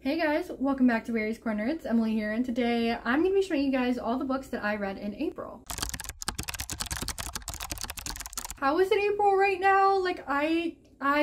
Hey guys, welcome back to Barry's Corner. It's Emily here, and today I'm going to be showing you guys all the books that I read in April. How is it April right now? Like, I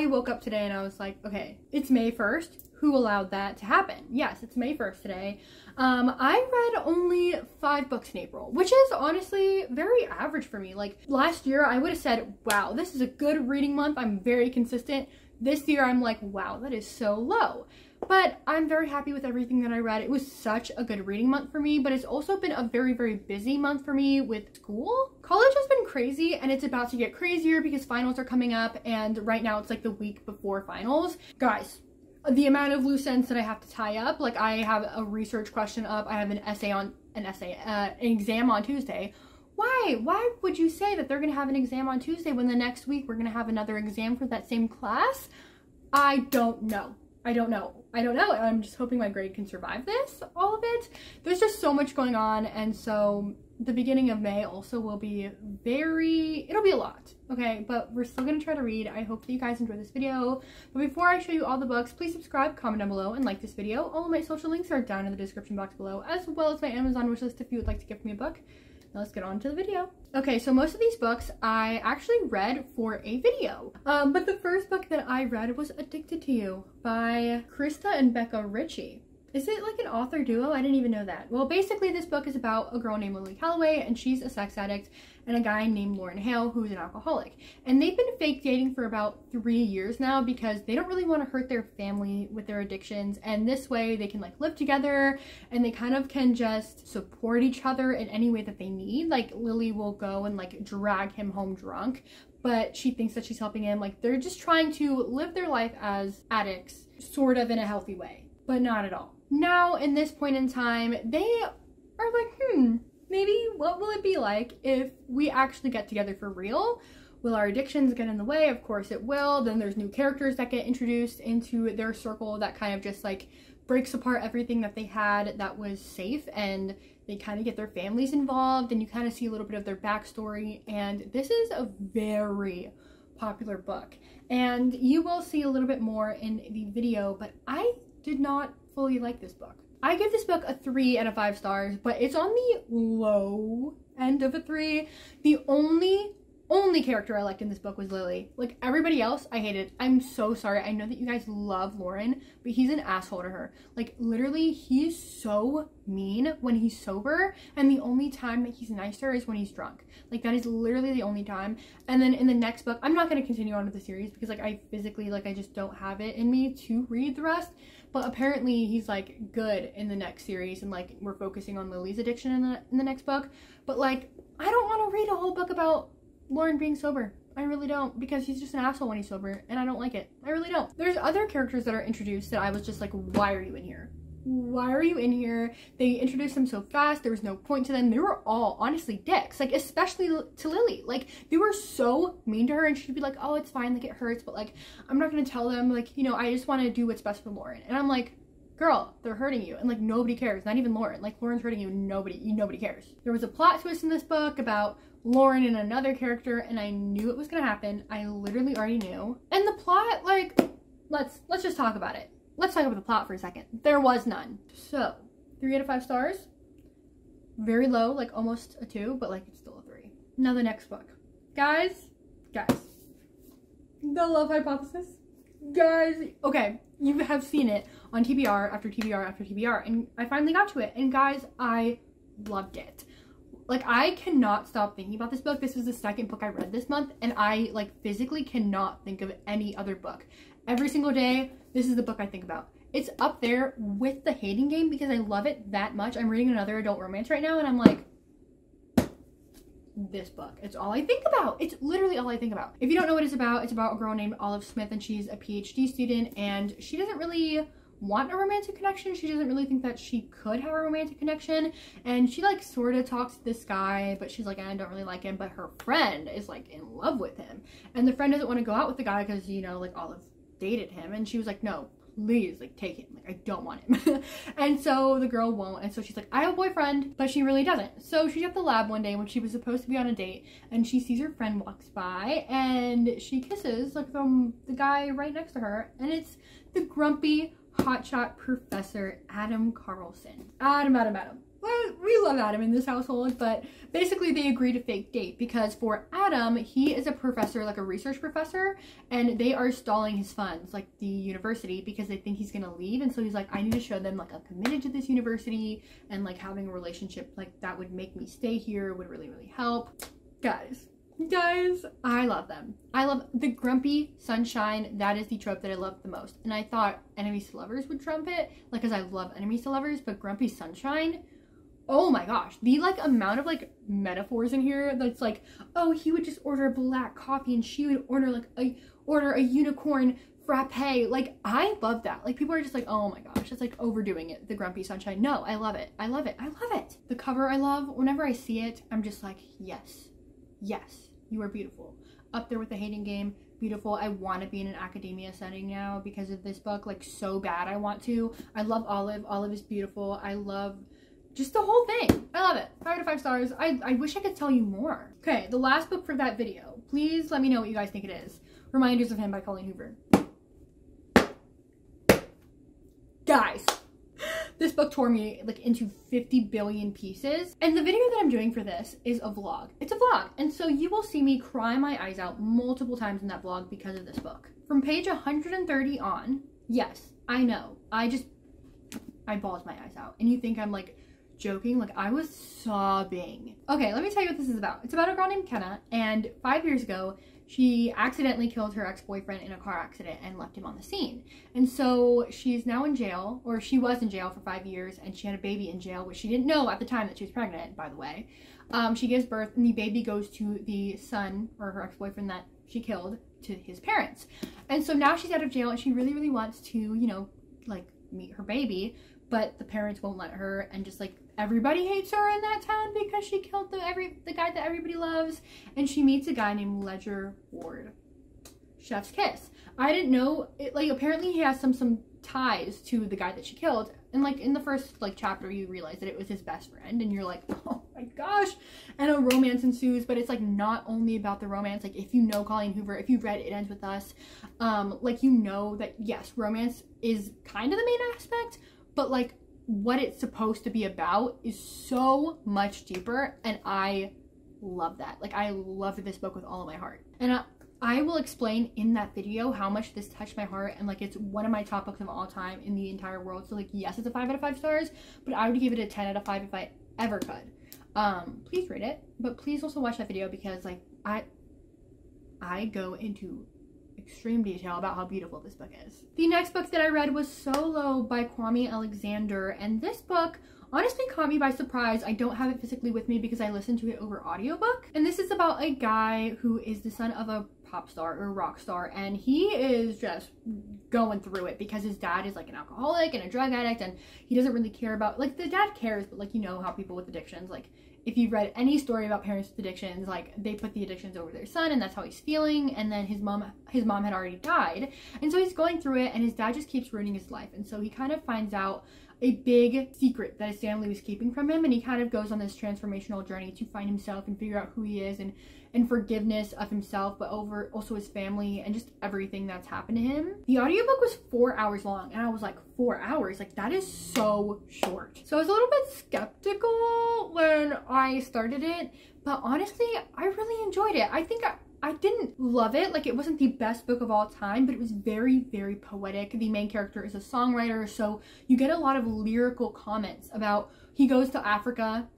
woke up today and I was like, okay, it's May 1st. Who allowed that to happen? Yes, it's May 1st today. I read only 5 books in April, which is honestly very average for me. Like, last year I would have said, wow, this is a good reading month. I'm very consistent. This year I'm like, wow, that is so low. But I'm very happy with everything that I read. It was such a good reading month for me, but it's also been a very, very busy month for me with school. College has been crazy, and it's about to get crazier because finals are coming up, and right now it's like the week before finals. Guys, the amount of loose ends that I have to tie up, like I have a research question up, I have an exam on Tuesday. Why would you say that they're gonna have an exam on Tuesday when the next week we're gonna have another exam for that same class? I don't know. I'm just hoping my grade can survive this, all of it. There's just so much going on, and so the beginning of May also will be it'll be a lot, okay? But we're still gonna try to read. I hope that you guys enjoy this video. But before I show you all the books, please subscribe, comment down below, and like this video. All of my social links are down in the description box below, as well as my Amazon wishlist if you would like to gift me a book. Now let's get on to the video. Okay, so most of these books I actually read for a video. But the first book that I read was Addicted to You by Krista and Becca Ritchie. Is it like an author duo? I didn't even know that. Well, basically this book is about a girl named Lily Calloway, and she's a sex addict, and a guy named Lauren Hale who's an alcoholic. And they've been fake dating for about 3 years now because they don't really want to hurt their family with their addictions, and this way they can like live together and they kind of can just support each other in any way that they need. Like Lily will go and like drag him home drunk, but she thinks that she's helping him. Like they're just trying to live their life as addicts, sort of in a healthy way, but not at all. Now, in this point in time, they are like, maybe what will it be like if we actually get together for real? Will our addictions get in the way? Of course it will. Then there's new characters that get introduced into their circle that kind of just like breaks apart everything that they had that was safe, and they kind of get their families involved, and you kind of see a little bit of their backstory. And this is a very popular book, and you will see a little bit more in the video, but I did not fully like this book. I give this book a 3 out of 5 stars, but it's on the low end of a 3. The only character I liked in this book was Lily. Like everybody else I hated. I'm so sorry. I know that you guys love Lauren, but he's an asshole to her. Like literally he's so mean when he's sober, and the only time that he's nice to her is when he's drunk. Like that is literally the only time. And then in the next book, I'm not going to continue on with the series because like I physically, like I just don't have it in me to read the rest. But apparently he's like good in the next series, and like we're focusing on Lily's addiction in the next book. But like I don't want to read a whole book about Lauren being sober. I really don't, because he's just an asshole when he's sober, and I don't like it. I really don't. There's other characters that are introduced that I was just like, why are you in here? Why are you in here? They introduced them so fast. There was no point to them. They were all honestly dicks, like especially to Lily. Like they were so mean to her, and she'd be like, oh, it's fine, like it hurts, but like I'm not gonna tell them, like, you know, I just want to do what's best for Lauren. And I'm like, girl, they're hurting you, and like nobody cares. Not even Lauren. Like Lauren's hurting you, and nobody cares. There was a plot twist in this book about Lauren and another character, and I knew it was gonna happen. I literally already knew. And the plot, like, let's just talk about it. Let's talk about the plot for a second. There was none. So 3 out of 5 stars. Very low, like almost a 2, but like it's still a 3. Now the next book, guys, The Love Hypothesis. Guys, okay, you have seen it on TBR after TBR after TBR, and I finally got to it, and guys, I loved it. Like I cannot stop thinking about this book. This was the second book I read this month, and I like physically cannot think of any other book. Every single day, this is the book I think about. It's up there with The Hating Game because I love it that much. I'm reading another adult romance right now, and I'm like, this book. It's all I think about. It's literally all I think about. If you don't know what it's about a girl named Olive Smith, and she's a PhD student, and she doesn't really want a romantic connection. She doesn't really think that she could have a romantic connection, and she like sort of talks to this guy, but she's like, I don't really like him. But her friend is like in love with him, and the friend doesn't want to go out with the guy because, you know, like Olive dated him, and she was like, no, please, like take him, like I don't want him. And so the girl won't, and so she's like, I have a boyfriend, but she really doesn't. So she's at the lab one day when she was supposed to be on a date, and she sees her friend walks by, and she kisses like from the guy right next to her, and it's the grumpy hotshot Professor Adam Carlson. Adam. Well, we love Adam in this household, but basically they agree to fake date because for Adam, he is a professor, like a research professor, and they are stalling his funds, like the university, because they think he's gonna leave. And so he's like, I need to show them like I'm committed to this university, and like having a relationship like that would make me stay here would really, really help. Guys, I love them. I love the grumpy sunshine. That is the trope that I love the most. And I thought enemies to lovers would trump it, like, because I love enemies to lovers, but grumpy sunshine, oh my gosh, the like amount of like metaphors in here that's like, oh, he would just order a black coffee and she would order a unicorn frappe. Like, I love that. Like, people are just like, oh my gosh, it's like overdoing it, the grumpy sunshine. No, I love it. I love it. I love it. The cover I love. Whenever I see it, I'm just like, yes, you are beautiful. Up there with The Hating Game, beautiful. I want to be in an academia setting now because of this book, like so bad I want to. I love Olive. Olive is beautiful. I love just the whole thing. I love it. 5 out of 5 stars. I wish I could tell you more. Okay, the last book for that video. Please let me know what you guys think it is. Reminders of Him by Colleen Hoover. Guys, this book tore me like into 50 billion pieces. And the video that I'm doing for this is a vlog. It's a vlog. And so you will see me cry my eyes out multiple times in that vlog because of this book. From page 130 on, yes, I know. I bawled my eyes out. And you think I'm like joking? Like, I was sobbing. Okay, let me tell you what this is about. It's about a girl named Kenna, and 5 years ago, she accidentally killed her ex-boyfriend in a car accident and left him on the scene. And so she's now in jail, or she was in jail for 5 years, and she had a baby in jail, which she didn't know at the time that she was pregnant, by the way. She gives birth, and the baby goes to the son, or her ex-boyfriend that she killed, to his parents. And so now she's out of jail, and she really, really wants to, you know, like, meet her baby, but the parents won't let her, and just like everybody hates her in that town because she killed the guy that everybody loves. And she meets a guy named Ledger Ward. Chef's kiss. I didn't know it. Like, apparently he has some ties to the guy that she killed, and like in the first like chapter you realize that it was his best friend, and you're like, oh my gosh. And a romance ensues, but it's like not only about the romance. Like, if you know Colleen Hoover, if you've read It Ends With Us, like, you know that yes, romance is kind of the main aspect, but like what it's supposed to be about is so much deeper, and I love that. Like, I love this book with all of my heart, and I will explain in that video how much this touched my heart, and like it's one of my top books of all time in the entire world. So like, yes, it's a 5 out of 5 stars, but I would give it a 10 out of 5 if I ever could. Please rate it, but please also watch that video because like I go into extreme detail about how beautiful this book is. The next book that I read was Solo by Kwame Alexander, and this book honestly caught me by surprise. I don't have it physically with me because I listened to it over audiobook. And this is about a guy who is the son of a pop star or rock star, and he is just going through it because his dad is like an alcoholic and a drug addict, and he doesn't really care about, like, the dad cares, but like, you know how people with addictions, like, if you've read any story about parents with addictions, like, they put the addictions over their son, and that's how he's feeling. And then his mom had already died, and so he's going through it, and his dad just keeps ruining his life. And so he kind of finds out a big secret that his family was keeping from him, and he kind of goes on this transformational journey to find himself and figure out who he is, and forgiveness of himself, but over also his family and just everything that's happened to him. The audiobook was 4 hours long, and I was like, 4 hours? Like, that is so short. So I was a little bit skeptical when I started it, but honestly, I really enjoyed it. I think I didn't love it. Like, it wasn't the best book of all time, but it was very, very poetic. The main character is a songwriter, so you get a lot of lyrical comments about, he goes to Africa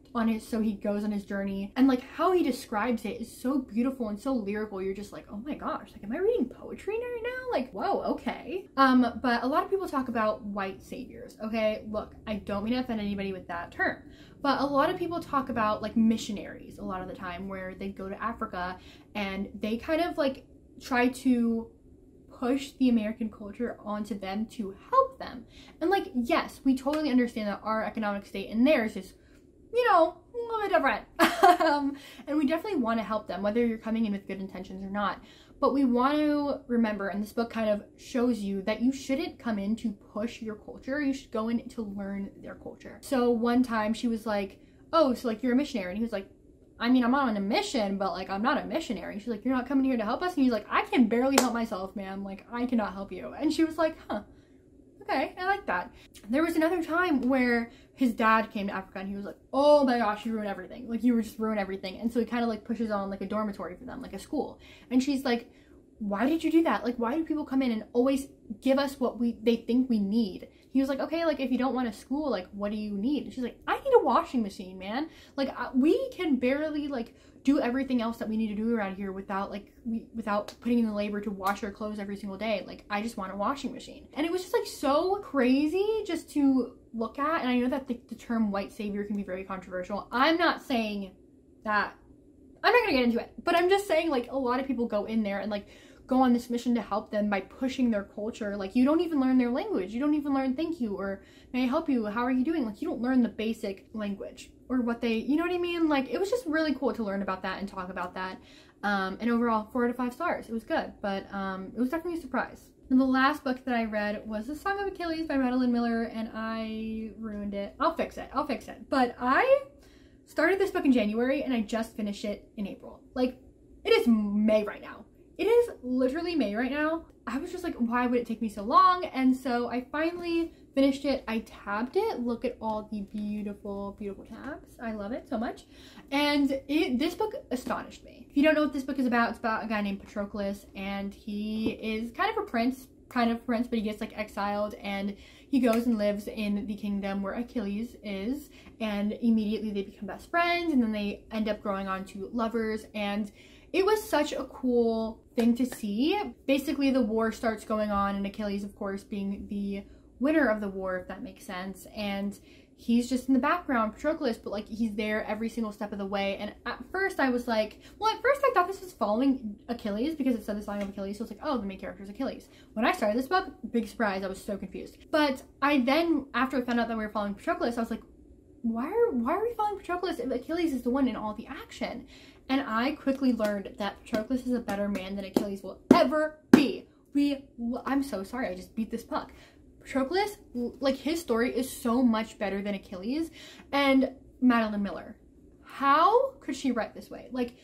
so he goes on his journey, and like how he describes it is so beautiful and so lyrical. You're just like, oh my gosh, like, am I reading poetry right now? Like, whoa, okay. But a lot of people talk about white saviors. Okay, look, I don't mean to offend anybody with that term, but a lot of people talk about like missionaries a lot of the time, where they go to Africa and they kind of like try to push the American culture onto them to help them. And like, yes, we totally understand that our economic state and theirs is, you know, a little bit different. And we definitely want to help them, whether you're coming in with good intentions or not. But we want to remember, and this book kind of shows you, that you shouldn't come in to push your culture. You should go in to learn their culture. So one time she was like, oh, so like, you're a missionary? And he was like, I mean, I'm on a mission, but like, I'm not a missionary. She's like, you're not coming here to help us? And he's like, I can barely help myself, ma'am. Like, I cannot help you. And she was like, huh, okay, I like that. There was another time where his dad came to Africa and he was like, oh my gosh, you ruined everything. Like, you were just ruined everything. And so he kind of like pushes on like a dormitory for them, like a school. And she's like, why did you do that? Like, why do people come in and always give us what they think we need? He was like, okay, like, if you don't want a school, like, what do you need? And she's like, I need a washing machine, man. Like, we can barely, like, do everything else that we need to do around here without, like, without putting in the labor to wash our clothes every single day. Like, I just want a washing machine. And it was just, like, so crazy just to look at. And I know that the term white savior can be very controversial. I'm not saying that. I'm not gonna get into it. But I'm just saying, like, a lot of people go in there and, like, go on this mission to help them by pushing their culture. Like, you don't even learn their language. You don't even learn thank you or may I help you? How are you doing? Like, you don't learn the basic language or what they, you know what I mean? Like, it was just really cool to learn about that and talk about that. And overall, 4 out of 5 stars. It was good, but it was definitely a surprise. And the last book that I read was The Song of Achilles by Madeline Miller, and I ruined it. I'll fix it. I'll fix it. But I started this book in January and I just finished it in April. Like, it is May right now. It is literally May right now. I was just like, why would it take me so long? And so I finally finished it. I tabbed it. Look at all the beautiful, beautiful tabs. I love it so much. And this book astonished me. If you don't know what this book is about, it's about a guy named Patroclus, and he is kind of a prince, but he gets like exiled, and he goes and lives in the kingdom where Achilles is, and immediately they become best friends, and then they end up growing on to lovers. And it was such a cool thing to see. Basically, the war starts going on, and Achilles, of course, being the winner of the war, if that makes sense. And he's just in the background, Patroclus, but like he's there every single step of the way. And at first I was like, well, at first I thought this was following Achilles because it said The Song of Achilles. So it's like, oh, the main character is Achilles. When I started this book, big surprise, I was so confused. But I then, after I found out that we were following Patroclus, I was like, why are we following Patroclus if Achilles is the one in all the action? And I quickly learned that Patroclus is a better man than Achilles will ever be. I'm so sorry, I just beat this puck. Patroclus, like, his story is so much better than Achilles. And Madeline Miller, how could she write this way? Like,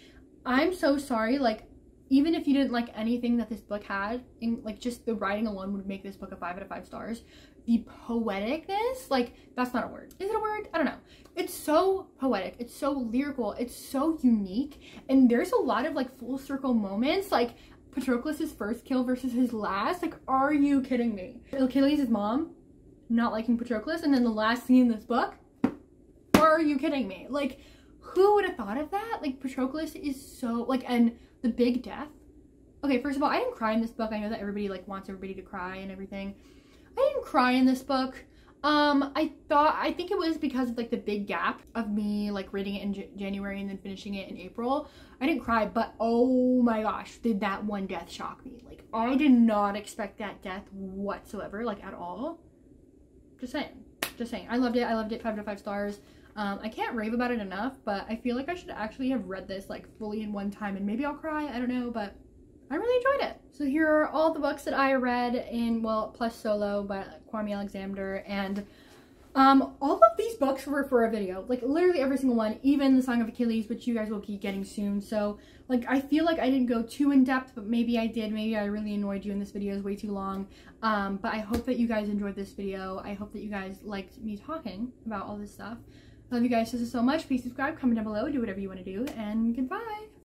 I'm so sorry, like, even if you didn't like anything that this book had, and like just the writing alone would make this book a 5 out of 5 stars. The poeticness, like, that's not a word. Is it a word? I don't know. It's so poetic. It's so lyrical. It's so unique. And there's a lot of like full circle moments, like Patroclus's first kill versus his last. Like, are you kidding me? Achilles' mom not liking Patroclus, and then the last scene in this book, are you kidding me? Like, who would have thought of that? Like, Patroclus is so, like, and the big death. Okay, first of all, I didn't cry in this book. I know that everybody like wants everybody to cry and everything. I didn't cry in this book. I think it was because of like the big gap of me like reading it in January and then finishing it in April. I didn't cry, but oh my gosh, did that one death shock me. Like, I did not expect that death whatsoever, like at all. Just saying. I loved it. 5 out of 5 stars. I can't rave about it enough, but I feel like I should actually have read this like fully in one time, and maybe I'll cry, I don't know, but I really enjoyed it. So here are all the books that I read in, well, plus Solo by Kwame Alexander, and all of these books were for a video, like literally every single one, even The Song of Achilles, which you guys will be getting soon. So like, I feel like I didn't go too in depth, but maybe I did. Maybe I really annoyed you and this video is way too long. But I hope that you guys enjoyed this video. I hope that you guys liked me talking about all this stuff. Love you guys so much. Please subscribe, comment down below, do whatever you want to do, and goodbye.